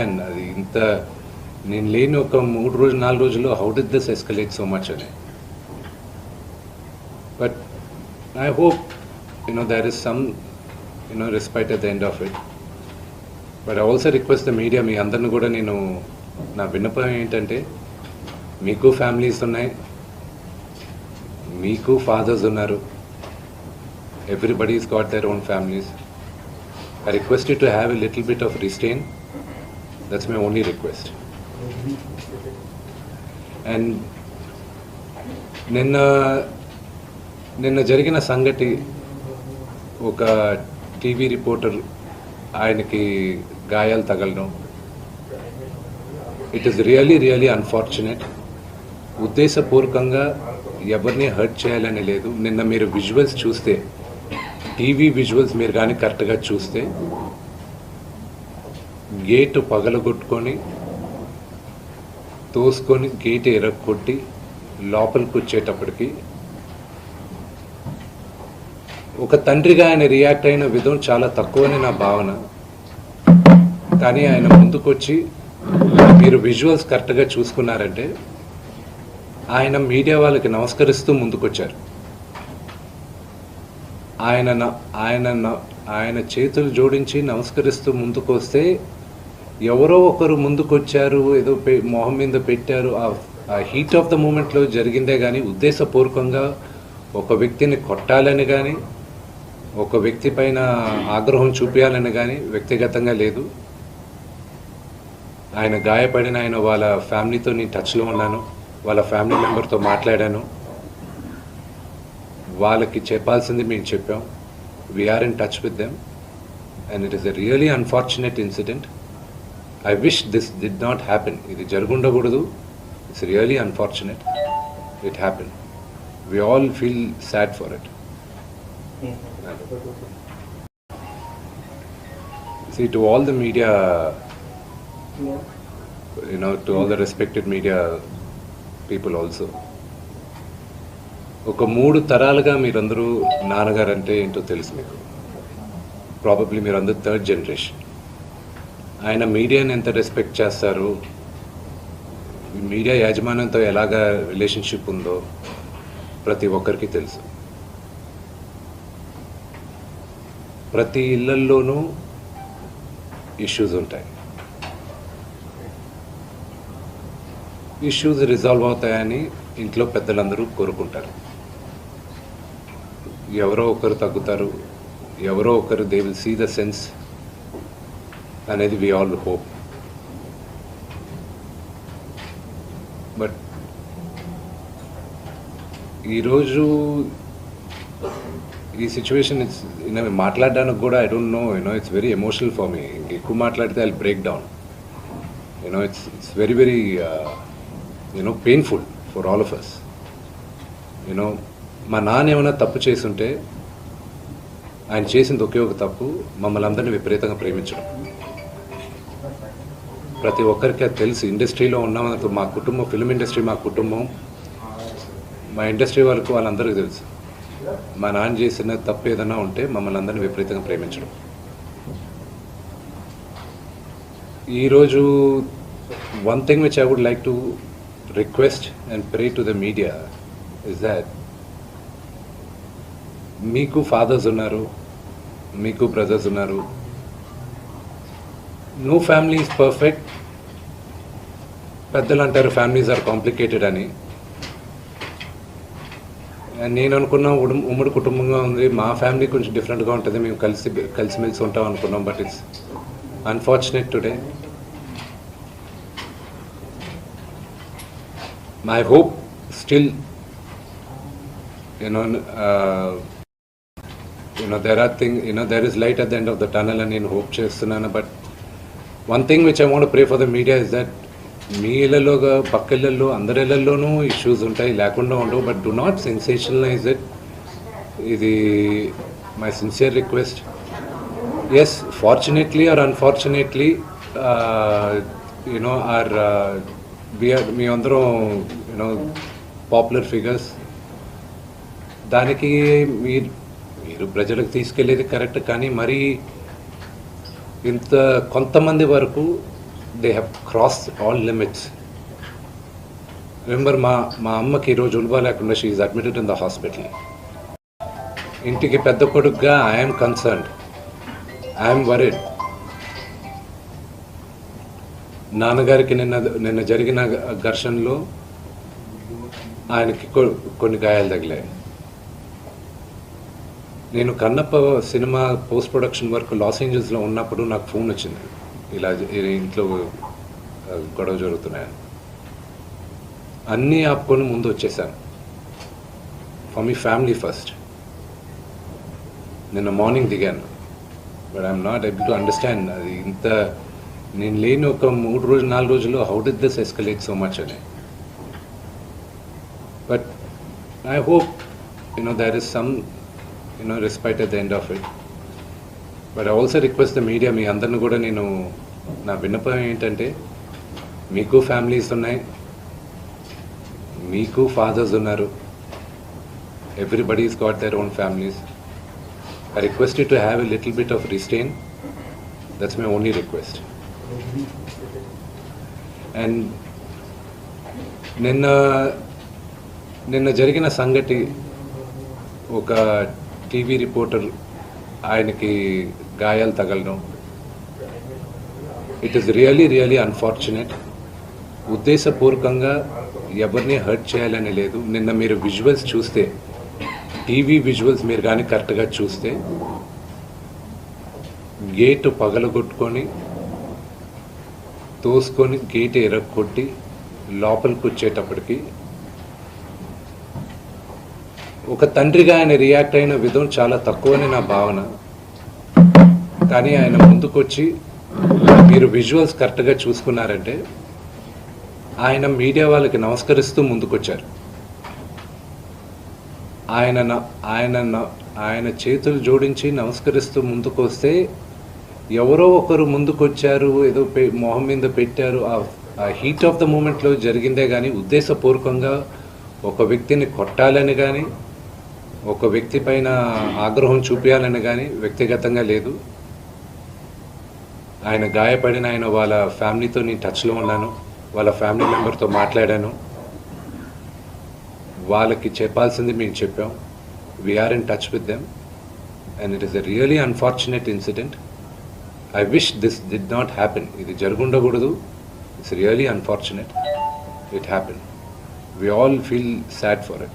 And అది ఇంత నేను లేని ఒక 3 రోజులు 4 రోజుల్లో how did this escalate so much అని. But I hope there is some respect at the end of it. But I also request the media, మీ అందరిని కూడా నేను నా విన్నపం ఏంటంటే, మీకు ఫ్యామిలీస్ ఉన్నాయి, మీకు ఫాదర్స్ ఉన్నారు, everybody's got their own families. I request you to have a little bit of restraint. That's my only request. And నిన్న జరిగిన సంగతి, ఒక టీవీ రిపోర్టర్ ఆయనకి గాయాలు తగలడం, ఇట్ ఈస్ రియలీ అన్ఫార్చునేట్. ఉద్దేశపూర్వకంగా ఎవరిని హర్ట్ చేయాలని లేదు. నిన్న మీరు విజువల్స్ చూస్తే, టీవీ విజువల్స్ మీరు కానీ కరెక్ట్గా చూస్తే, గేటు పగలగొట్టుకొని తోసుకొని గేట్ ఎరగొట్టి లోపలికి వచ్చేటప్పటికి ఒక తండ్రిగా ఆయన రియాక్ట్ అయిన విధం చాలా తక్కువని నా భావన. కానీ ఆయన ముందుకొచ్చి, మీరు విజువల్స్ కరెక్ట్గా చూసుకున్నారంటే, ఆయన మీడియా వాళ్ళకి నమస్కరిస్తూ ముందుకొచ్చారు. ఆయన చేతులు జోడించి నమస్కరిస్తూ ముందుకు వస్తే, ఎవరో ఒకరు ముందుకొచ్చారు, ఏదో మొహం మీద పెట్టారు, ఆ హీట్ ఆఫ్ ద మూమెంట్లో జరిగిందే కానీ ఉద్దేశపూర్వకంగా ఒక వ్యక్తిని కొట్టాలని కానీ, ఒక వ్యక్తి పైన ఆగ్రహం చూపించాలని కానీ వ్యక్తిగతంగా లేదు. ఆయన గాయపడిన వాళ్ళ ఫ్యామిలీతో నేను టచ్లో ఉన్నాను, వాళ్ళ ఫ్యామిలీ మెంబర్తో మాట్లాడాను. వాళ్ళకి చెప్పాల్సింది మేము చెప్పాం. We're in touch with them and it is a really unfortunate incident. I wish this did not happen. ఇది జరుగుండకూడదు. It's really unfortunate. It happen. We all feel sad for it. See, to all the media, to all the respected media people also, ఒక 3 తరాలుగా మీరందరూ నాన్నగారు అంటే ఏంటో తెలుసు మీకు. ప్రాబబ్లీ మీరందరూ 3rd జనరేషన్. ఆయన మీడియాని ఎంత రెస్పెక్ట్ చేస్తారు, మీడియా యాజమాన్యంతో ఎలాగా రిలేషన్షిప్ ఉందో ప్రతి ఒక్కరికి తెలుసు. ప్రతి ఇళ్లల్లోనూ ఇష్యూస్ ఉంటాయి. ఇష్యూస్ రిజాల్వ్ అవుతాయని ఇంట్లో పెద్దలందరూ కోరుకుంటారు. ఎవరో ఒకరు తగ్గుతారు, ఎవరో ఒకరు they will see the sense అనేది వి ఆల్ హోప్. బట్ ఈరోజు ఈ సిచ్యువేషన్ మాట్లాడడానికి కూడా I don't know, it's very emotional for me. ఎక్కువ మాట్లాడితే I break down. It's very painful for all of us. మా నాన్న ఏమైనా తప్పు చేస్తుంటే, ఆయన చేసింది ఒకే ఒక తప్పు, మమ్మల్ని అందరినీ విపరీతంగా ప్రేమించడం. ప్రతి ఒక్కరికి అది తెలుసు. ఇండస్ట్రీలో ఉన్నామన్నట్టు మా కుటుంబం, ఫిల్మ్ ఇండస్ట్రీ మా కుటుంబం, మా ఇండస్ట్రీ వాళ్ళందరికీ తెలుసు. మా నాన్న చేసిన తప్పు ఏదైనా ఉంటే మమ్మల్ని అందరినీ విపరీతంగా ప్రేమించడం. ఈరోజు one thing which I would like to request and pray to the media is that, మీకు ఫాదర్స్ ఉన్నారు, మీకు బ్రదర్స్ ఉన్నారు. No family is perfect. పెద్దలు అంటారు ఫ్యామిలీస్ ఆర్ కాంప్లికేటెడ్ అని. నేను అనుకున్నా ఉమ్మడి కుటుంబంగా ఉంది, మా ఫ్యామిలీ కొంచెం డిఫరెంట్గా ఉంటుంది, మేము కలిసిమెలిసి ఉంటాం అనుకున్నాం. But it's unfortunate today. My hope still there is light at the end of the tunnel అని నేను హోప్ చేస్తున్నాను. But one thing which I want pray for the media is that, మీ ఇళ్లలోగా పక్క ఇళ్లలో అందరి ఇళ్లలోనూ ఇష్యూస్ ఉంటాయి, లేకుండా ఉండవు. But do not sensationalise it. ఇది my sincere request. Yes, fortunately or unfortunately మీ అందరం పాపులర్ ఫిగర్స్. దానికి మీరు ప్రజలకు తీసుకెళ్ళేది కరెక్ట్, కానీ మరి ఇంత కొంతమంది వరకు they have crossed all limits. Remember మా అమ్మకి ఈరోజు ఉల్బా లేకుండా she is admitted in the hospital. ఇంటికి పెద్ద కొడుకుగా ఐఎమ్ కన్సర్న్డ్, ఐఎమ్ వరీడ్. నాన్నగారికి నిన్న జరిగిన ఘర్షణలో ఆయనకి కొన్ని గాయాలు తగిలాయి. నేను Kannappa cinema post production work Los ఏంజల్స్లో ఉన్నప్పుడు నాకు ఫోన్ వచ్చింది, ఇలా ఇంట్లో గొడవ జరుగుతున్నాయని. అన్నీ ఆపుకొని ముందు వచ్చేసాను. For me family first. నిన్న మార్నింగ్ దిగాను. But I'm not able to understand అది ఇంత నేను లేని ఒక 3-4 రోజుల్లో how did this escalate so much అని. But I hope there is some respite at the end of it. But I also request the media, మీ అందరిని కూడా నేను నా విన్నపం ఏంటంటే, మీకు ఫ్యామిలీస్ ఉన్నాయి, మీకు ఫాదర్స్ ఉన్నారు, everybody's got their own families. I request you to have a little bit of restraint. That's my only request. And నిన్న జరిగిన సంగతి, ఒక టీవీ రిపోర్టర్ ఆయనకి గాయాలు తగలడం, ఇట్ ఈస్ రియలీ అన్ఫార్చునేట్. ఉద్దేశపూర్వకంగా ఎవరిని హర్ట్ చేయాలని లేదు. నిన్న మీరు విజువల్స్ చూస్తే, టీవీ విజువల్స్ మీరు కానీ కరెక్ట్గా చూస్తే, గేటు పగలగొట్టుకొని తోసుకొని గేట్ ఎరగొట్టి లోపలికి వచ్చేటప్పటికి ఒక తండ్రిగా ఆయన రియాక్ట్ అయిన విధం చాలా తక్కువని నా భావన. కానీ ఆయన ముందుకొచ్చి, మీరు విజువల్స్ కరెక్ట్గా చూసుకున్నారంటే, ఆయన మీడియా వాళ్ళకి నమస్కరిస్తూ ముందుకొచ్చారు. ఆయన చేతులు జోడించి నమస్కరిస్తూ ముందుకు వస్తే, ఎవరో ఒకరు ముందుకొచ్చారు, ఏదో మొహం మీద పెట్టారు, ఆ హీట్ ఆఫ్ ద మూమెంట్లో జరిగిందే కానీ ఉద్దేశపూర్వకంగా ఒక వ్యక్తిని కొట్టాలని కానీ, ఒక వ్యక్తి పైన ఆగ్రహం చూపించాలని కానీ వ్యక్తిగతంగా లేదు. ఆయన గాయపడిన వాళ్ళ ఫ్యామిలీతో నేను టచ్లో ఉన్నాను, వాళ్ళ ఫ్యామిలీ మెంబర్తో మాట్లాడాను. వాళ్ళకి చెప్పాల్సింది మేము చెప్పాం. We're in touch with them and it is a really unfortunate incident. I wish this did not happen. ఇది జరుగుండకూడదు. It's really unfortunate. It happen. We all feel sad for it.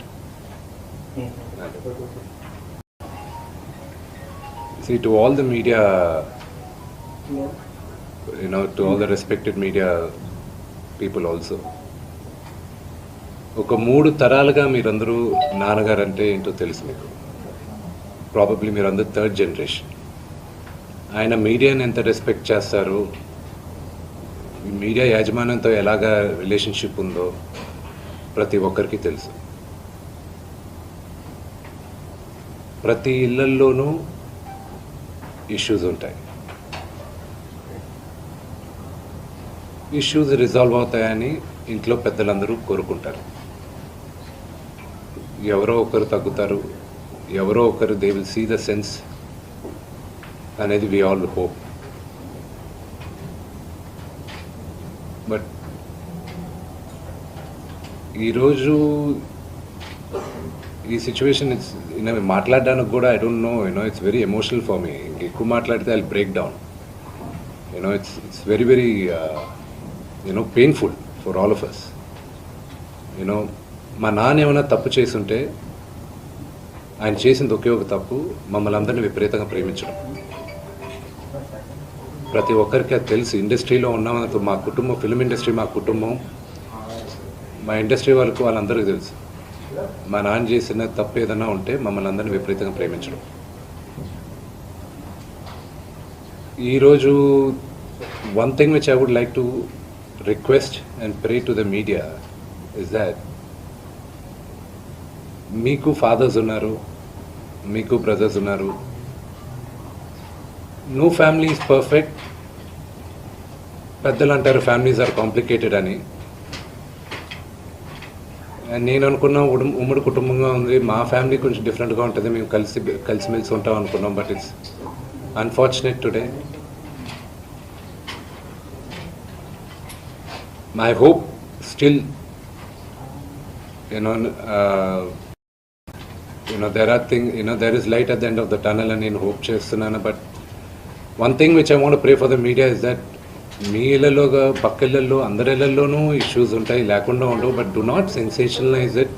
See, to all the media, to all the respected media people also, ఒక 3 తరాలుగా మీరందరూ నాన్నగారు అంటే ఏంటో తెలుసు మీకు. ప్రాబబ్లీ మీరందరూ 3rd జనరేషన్. ఆయన మీడియాని ఎంత రెస్పెక్ట్ చేస్తారు, మీడియా యాజమాన్యంతో ఎలాగా రిలేషన్షిప్ ఉందో ప్రతి ఒక్కరికి తెలుసు. ప్రతి ఇళ్లల్లోనూ ఇష్యూస్ ఉంటాయి. ఇష్యూస్ రిజాల్వ్ అవుతాయని ఇంట్లో పెద్దలందరూ కోరుకుంటారు. ఎవరో ఒకరు తగ్గుతారు, ఎవరో ఒకరు they will see the sense అనేది వి ఆల్ హోప్. బట్ ఈరోజు ఈ సిచ్యువేషన్ మాట్లాడడానికి కూడా I don't know, it's very emotional for me. ఎక్కువ మాట్లాడితే I break down. It's very painful for all of us. మా నాన్న ఏమైనా తప్పు చేసుంటే, ఆయన చేసింది ఒకే ఒక తప్పు, మమ్మల్ని అందరినీ విపరీతంగా ప్రేమించడం. ప్రతి ఒక్కరికి అది తెలుసు. ఇండస్ట్రీలో ఉన్నామని మా కుటుంబం, ఫిల్మ్ ఇండస్ట్రీ మా కుటుంబం, మా ఇండస్ట్రీ వాళ్ళందరికీ తెలుసు. మా నాన్న చేసిన తప్పు ఏదైనా ఉంటే మమ్మల్ని అందరినీ విపరీతంగా ప్రేమించడం. ఈరోజు one thing which I would like to request and pray to the media is that, మీకు ఫాదర్స్ ఉన్నారు, మీకు బ్రదర్స్ ఉన్నారు. No family is perfect. పెద్దలు అంటారు ఫ్యామిలీస్ ఆర్ కాంప్లికేటెడ్ అని. నేను అనుకున్నా ఉమ్మడి కుటుంబంగా ఉంది, మా ఫ్యామిలీ కొంచెం డిఫరెంట్గా ఉంటుంది, మేము కలిసిమెలిసి ఉంటాం అనుకున్నాం. But it's unfortunate today. my hope still, there are things, there is light at the end of the tunnel and నేను హోప్ చేస్తున్నాను. But one thing which I want pray for the media is that మీ ఇళ్లలోగా పక్క ఇళ్లలో అందరి ఇళ్లలోనూ issues ఉంటాయి, లేకుండా ఉండవు. But do not sensationalise it.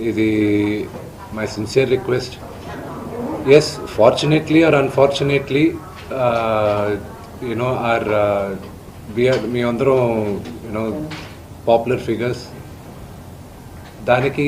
ఇది my sincere request. Yes, fortunately or unfortunately మీ అందరం పాపులర్ ఫిగర్స్. దానికి